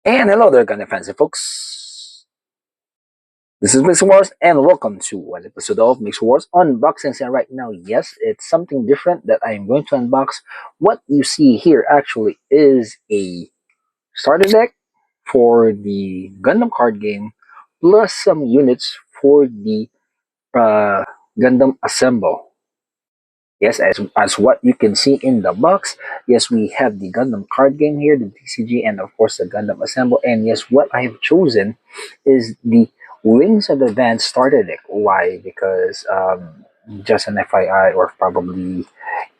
And hello there, Gundam fans and folks. This is Mix Wars, and welcome to an episode of Mix Wars Unboxings. And right now, yes, it's something different that I am going to unbox. What you see here actually is a starter deck for the Gundam card game, plus some units for the uh, Gundam Assemble. Yes, as what you can see in the box, yes, we have the Gundam card game here, the TCG, and of course the Gundam Assemble. And yes, what I have chosen is the Wings of the Advanced starter deck. Why? Because just an FYI, or probably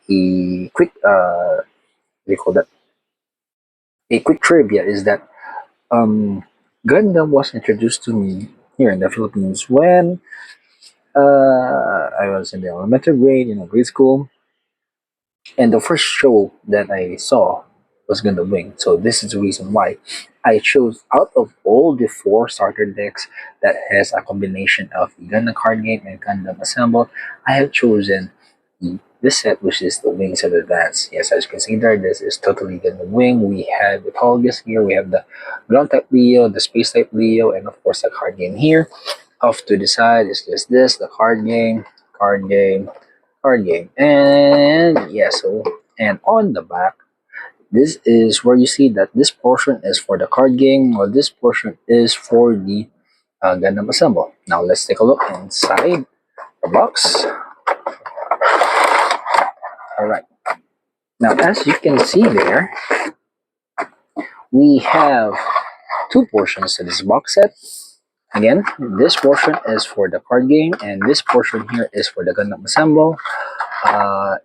a quick what do you call that? A quick trivia is that um, Gundam was introduced to me here in the Philippines when I was in the elementary grade, grade school. And the first show that I saw was Gundam Wing. So this is the reason why I chose out of all the four starter decks that has a combination of the Gundam card game and Gundam Assemble. I have chosen this set, which is the Wings of Advance. Yes, as you can see there, this is totally Gundam Wing. We have the Tolgus here, we have the ground type Leo, the space type Leo, and of course the card game here. Off to the side is just this, the card game, card game. And yeah, so and on the back, this is where you see that this portion is for the card game, while this portion is for the Gundam Assemble. Now let's take a look inside the box. All right. Now as you can see there, we have two portions to this box set. Again, this portion is for the card game, and this portion here is for the Gundam Assemble.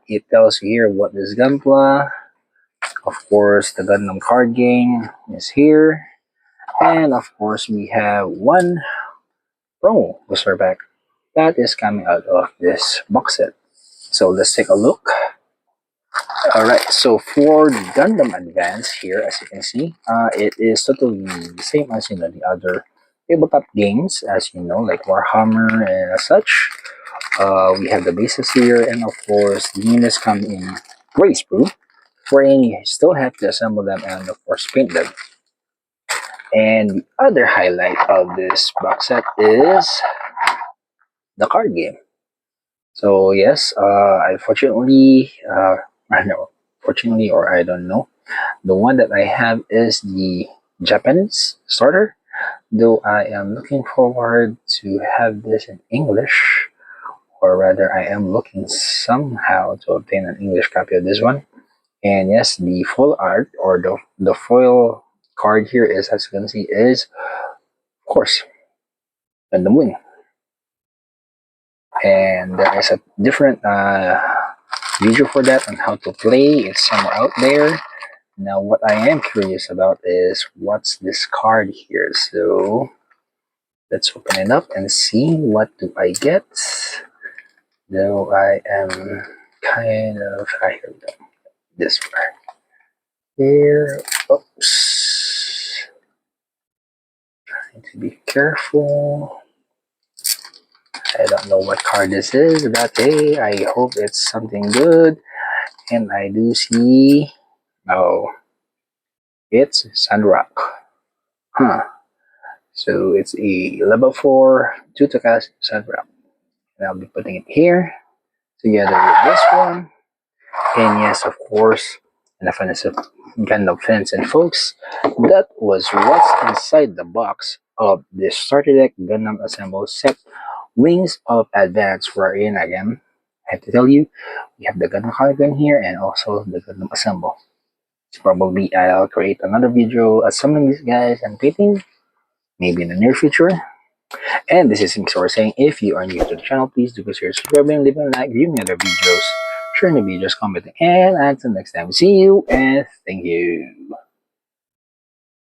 It tells you here what is Gunpla. Of course, the Gundam card game is here. And of course, we have one promo booster pack that is coming out of this box set. So let's take a look. Alright, so for Gundam Advance here, as you can see, it is totally the same as the other tabletop games, as you know, like Warhammer and such. We have the bases here, and of course, the units come in race proof, wherein you still have to assemble them and of course paint them. And the other highlight of this box set is the card game. So yes, unfortunately, I know, fortunately, or I don't know, the one that I have is the Japanese starter. Though I am looking forward to have this in English, or rather, I am looking somehow to obtain an English copy of this one. And yes, the full art or the foil card here is, as you can see, is of course Gundam Wing. And there is a different video for that on how to play. It's somewhere out there. Now, what I am curious about is what's this card here. So let's open it up and see what do I get. Though I am kind of here we go. This part here. Oops. Trying to be careful. I don't know what card this is, but hey, I hope it's something good. And I do see, oh, it's Sandrock. Huh. So it's a level 4 Tutocast Sandrock. And I'll be putting it here together with this one. And yes, of course, and the fans of Gundam fans and folks, that was what's inside the box of this starter deck Gundam Assemble set Wings of Advance, wherein again, I have to tell you, we have the Gundam card game here and also the Gundam Assemble. So probably I'll create another video assembling these guys and painting, maybe in the near future. And this is Mixor saying, if you are new to the channel, please do consider subscribing, leaving a like, viewing other videos, sharing the videos, commenting, and until next time, see you and thank you.